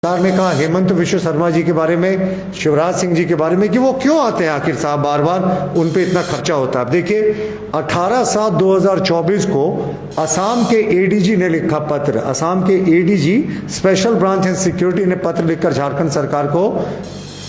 सरकार ने कहा हेमंत विश्व शर्मा जी के बारे में, शिवराज सिंह जी के बारे में कि वो क्यों आते हैं आखिर साहब, बार बार उन पे इतना खर्चा होता है। अब देखिए 18/7/2024 को असम के एडीजी ने लिखा पत्र, असम के ADG special branch and security ने पत्र लिखकर झारखंड सरकार को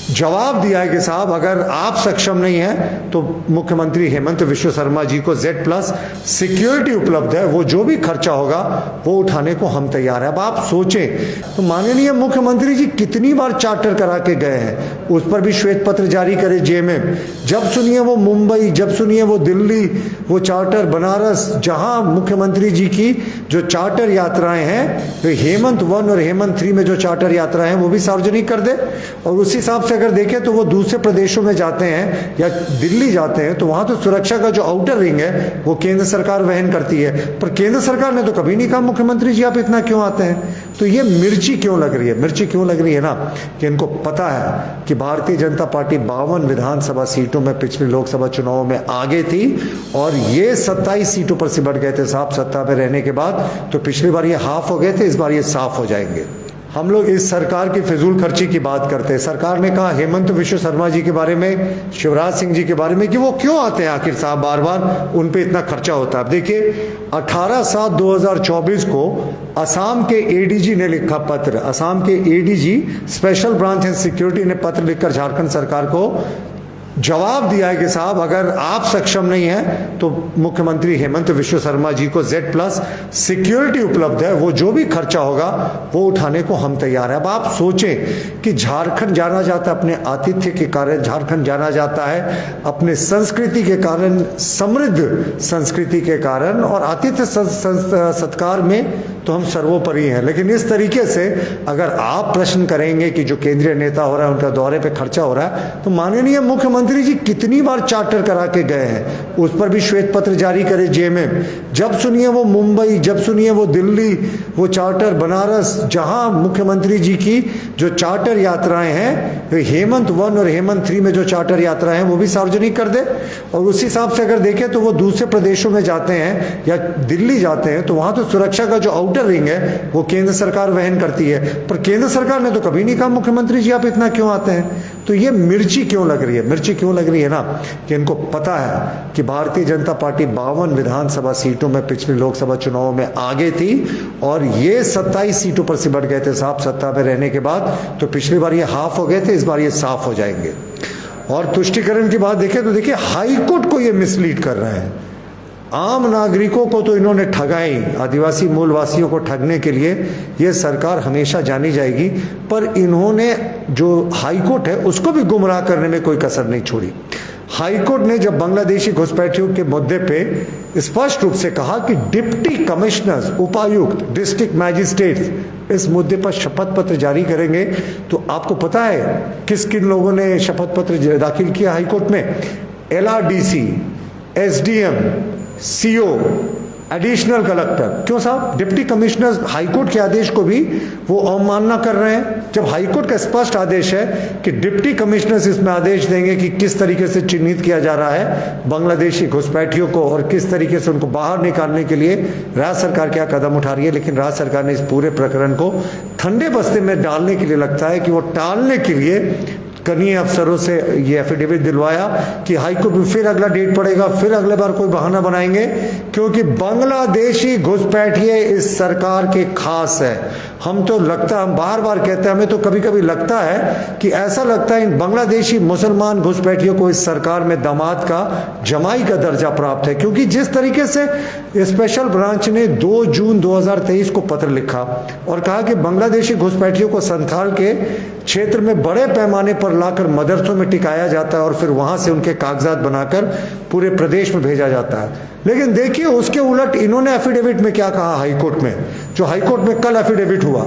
जवाब दिया है कि साहब अगर आप सक्षम नहीं है तो मुख्यमंत्री हेमंत विश्व शर्मा जी को Z+ सिक्योरिटी उपलब्ध है, वो जो भी खर्चा होगा वो उठाने को हम तैयार हैं। अब आप सोचें तो माननीय मुख्यमंत्री जी कितनी बार चार्टर करा के गए हैं, उस पर भी श्वेत पत्र जारी करे जेएमएम। जब सुनिए वो मुंबई, जब सुनिए वो दिल्ली, वो चार्टर बनारस, जहां मुख्यमंत्री जी की जो चार्टर यात्राएं हैं, तो हेमंत 1 और हेमंत 3 में जो चार्टर यात्राएं हैं वो भी सार्वजनिक कर दे। और उसी हिसाब से अगर देखें तो वो दूसरे प्रदेशों में जाते हैं या दिल्ली जाते हैं तो वहां तो सुरक्षा का जो आउटर रिंग है वो केंद्र सरकार वहन करती है, पर केंद्र सरकार ने तो कभी नहीं कहा मुख्यमंत्री जी आप इतना क्यों आते हैं। तो ये मिर्ची क्यों लग रही है, मिर्ची क्यों लग रही है ना, कि इनको पता है कि भारतीय जनता पार्टी 52 विधानसभा सीटों में पिछले लोकसभा चुनावों में आगे थी और ये 27 सीटों पर सिमट गए थे साहब सत्ता में रहने के बाद। तो पिछली बार ये हाफ हो गए थे, इस बार ये साफ हो जाएंगे। हम लोग इस सरकार की फिजूल खर्ची की बात करते हैं। सरकार ने कहा हेमंत विश्व शर्मा जी के बारे में, शिवराज सिंह जी के बारे में कि वो क्यों आते हैं आखिर साहब, बार बार उन पे इतना खर्चा होता है। अब देखिए 18/7/2024 को असम के एडीजी ने लिखा पत्र, असम के ADG special branch and security ने पत्र लिखकर झारखंड सरकार को जवाब दिया है कि साहब अगर आप सक्षम नहीं है तो मुख्यमंत्री हेमंत विश्व शर्मा जी को Z+ सिक्योरिटी उपलब्ध है, वो जो भी खर्चा होगा वो उठाने को हम तैयार हैं। अब आप सोचें कि झारखंड जाना जाता है अपने आतिथ्य के कारण, झारखंड जाना जाता है अपने संस्कृति के कारण, समृद्ध संस्कृति के कारण, और आतिथ्य सत्कार में तो हम सर्वोपरि हैं। लेकिन इस तरीके से अगर आप प्रश्न करेंगे कि जो केंद्रीय नेता हो रहा है उनका दौरे पे खर्चा हो रहा है, तो माननीय मुख्यमंत्री जी कितनी बार चार्टर करा के गए हैं, उस पर भी श्वेत पत्र जारी करे जेएमएम। जब सुनिए वो मुंबई, जब सुनिए वो दिल्ली, वो चार्टर बनारस, जहां मुख्यमंत्री जी की जो चार्टर यात्राएं हैं, तो हेमंत 1 और हेमंत 3 में जो चार्टर यात्राएं हैं वो भी सार्वजनिक कर दे। और उसी हिसाब से अगर देखें तो वो दूसरे प्रदेशों में जाते हैं या दिल्ली जाते हैं तो वहां तो सुरक्षा का जो आउटर रिंग है वो केंद्र सरकार वहन करती है, पर केंद्र सरकार ने तो कभी नहीं कहा मुख्यमंत्री जी आप इतना क्यों आते हैं। तो ये मिर्ची क्यों लग रही है, मिर्ची क्यों लग रही है ना, कि इनको पता है कि भारतीय जनता पार्टी 52 विधानसभा सीटों में पिछले लोकसभा चुनावों में आगे थी और ये 27 सीटों पर सिमट गए थे साहब सत्ता में रहने के बाद। तो पिछली बार ये हाफ हो गए थे, इस बार ये साफ हो जाएंगे। और तुष्टिकरण की बात देखें तो देखिए हाईकोर्ट को ये मिसलीड कर रहे हैं, आम नागरिकों को तो इन्होंने ठगा ही, आदिवासी मूलवासियों को ठगने के लिए ये सरकार हमेशा जानी जाएगी, पर इन्होंने जो हाईकोर्ट है उसको भी गुमराह करने में कोई कसर नहीं छोड़ी। हाईकोर्ट ने जब बांग्लादेशी घुसपैठियों के मुद्दे पे स्पष्ट रूप से कहा कि डिप्टी कमिश्नर्स, उपायुक्त, डिस्ट्रिक्ट मैजिस्ट्रेट्स इस मुद्दे पर शपथ पत्र जारी करेंगे, तो आपको पता है किस किन लोगों ने शपथ पत्र दाखिल किया हाईकोर्ट में? LRDC, SDM, CO, additional collector. क्यों साहब? डिप्टी कमिश्नर हाईकोर्ट के आदेश को भी वो अवमानना कर रहे हैं, जब हाईकोर्ट का स्पष्ट आदेश है कि डिप्टी कमिश्नर्स इसमें आदेश देंगे कि किस तरीके से चिन्हित किया जा रहा है बांग्लादेशी घुसपैठियों को और किस तरीके से उनको बाहर निकालने के लिए राज्य सरकार क्या कदम उठा रही है। लेकिन राज्य सरकार ने इस पूरे प्रकरण को ठंडे बस्ते में डालने के लिए, लगता है कि वो टालने के लिए कनीय अफसरों से ये एफिडेविट दिलवाया कि हाईकोर्ट में फिर अगला डेट पड़ेगा, फिर अगले बार कोई बहाना बनाएंगे, क्योंकि बांग्लादेशी घुसपैठिए इस सरकार के खास है। हम तो लगता, हम बार बार कहते हैं, हमें तो कभी कभी लगता है कि ऐसा लगता है इन बांग्लादेशी मुसलमान घुसपैठियों को इस सरकार में दामाद का, जमाई का दर्जा प्राप्त है। क्योंकि जिस तरीके से स्पेशल ब्रांच ने 2 जून 2023 को पत्र लिखा और कहा कि बांग्लादेशी घुसपैठियों को संथाल के क्षेत्र में बड़े पैमाने पर लाकर मदरसों में टिकाया जाता है और फिर वहां से उनके कागजात बनाकर पूरे प्रदेश में भेजा जाता है। लेकिन देखिए उसके उलट इन्होंने एफिडेविट में क्या कहा हाईकोर्ट में, जो हाईकोर्ट में कल एफिडेविट हुआ।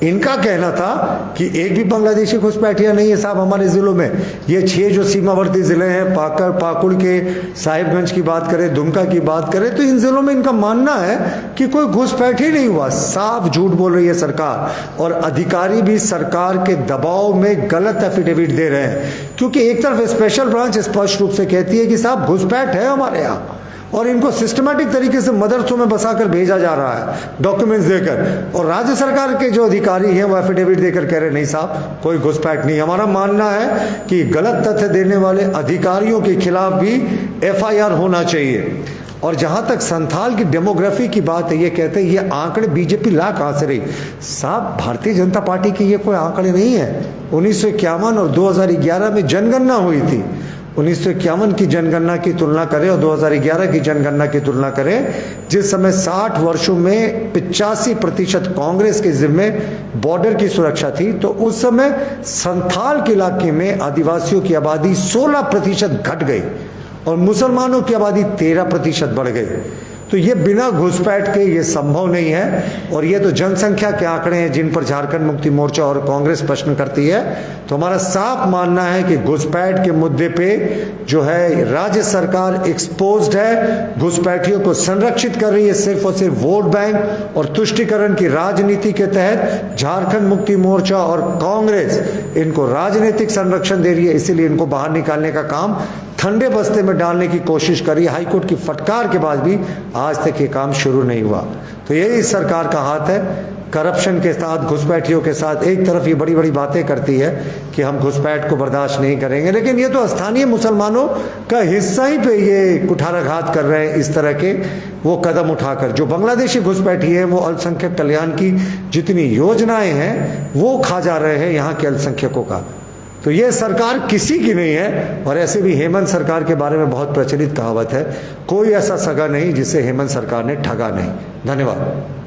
इनका कहना था कि एक भी बांग्लादेशी घुसपैठिया नहीं है साहब हमारे जिलों में। ये 6 जो सीमावर्ती जिले हैं, पाकुड़ के, साहिबगंज की बात करें, दुमका की बात करें, तो इन जिलों में इनका मानना है कि कोई घुसपैठ ही नहीं हुआ। साफ झूठ बोल रही है सरकार, और अधिकारी भी सरकार के दबाव में गलत एफिडेविट दे रहे हैं। क्योंकि एक तरफ स्पेशल ब्रांच स्पष्ट रूप से कहती है कि साहब घुसपैठ है हमारे यहाँ, और इनको सिस्टमैटिक तरीके से मदरसों में बसाकर भेजा जा रहा है डॉक्यूमेंट्स देकर, और राज्य सरकार के जो अधिकारी हैं वो एफिडेविट देकर कह रहे नहीं साहब कोई घुसपैठ नहीं। हमारा मानना है कि गलत तथ्य देने वाले अधिकारियों के खिलाफ भी एफआईआर होना चाहिए। और जहां तक संथाल की डेमोग्राफी की बात है, ये कहते हैं ये आंकड़े बीजेपी ला कहां से रही? साहब भारतीय जनता पार्टी के ये कोई आंकड़े नहीं है। 1951 और 2011 में जनगणना हुई थी। 1951 की जनगणना की तुलना करें और 2011 की जनगणना की तुलना करें, जिस समय 60 वर्षों में 85% कांग्रेस के जिम्मे बॉर्डर की सुरक्षा थी, तो उस समय संथाल के इलाके में आदिवासियों की आबादी 16% घट गई और मुसलमानों की आबादी 13% बढ़ गई। तो ये बिना घुसपैठ के ये संभव नहीं है। और ये तो जनसंख्या के आंकड़े हैं जिन पर झारखंड मुक्ति मोर्चा और कांग्रेस प्रश्न करती है। तो हमारा साफ मानना है कि घुसपैठ के मुद्दे पे जो है राज्य सरकार एक्सपोज्ड है, घुसपैठियों को संरक्षित कर रही है सिर्फ और सिर्फ वोट बैंक और तुष्टीकरण की राजनीति के तहत। झारखंड मुक्ति मोर्चा और कांग्रेस इनको राजनीतिक संरक्षण दे रही है, इसीलिए इनको बाहर निकालने का काम ठंडे बस्ते में डालने की कोशिश करी। हाईकोर्ट की फटकार के बाद भी आज तक ये काम शुरू नहीं हुआ। तो यही सरकार का हाथ है, करप्शन के साथ, घुसपैठियों के साथ। एक तरफ ये बड़ी बड़ी बातें करती है कि हम घुसपैठ को बर्दाश्त नहीं करेंगे, लेकिन ये तो स्थानीय मुसलमानों का हिस्सा ही पे ये कुठाराघात कर रहे हैं इस तरह के वो कदम उठाकर। जो बांग्लादेशी घुसपैठी है वो अल्पसंख्यक कल्याण की जितनी योजनाएं हैं वो खा जा रहे हैं यहाँ के अल्पसंख्यकों का। तो ये सरकार किसी की नहीं है। और ऐसे भी हेमंत सरकार के बारे में बहुत प्रचलित कहावत है, कोई ऐसा सगा नहीं जिसे हेमंत सरकार ने ठगा नहीं। धन्यवाद।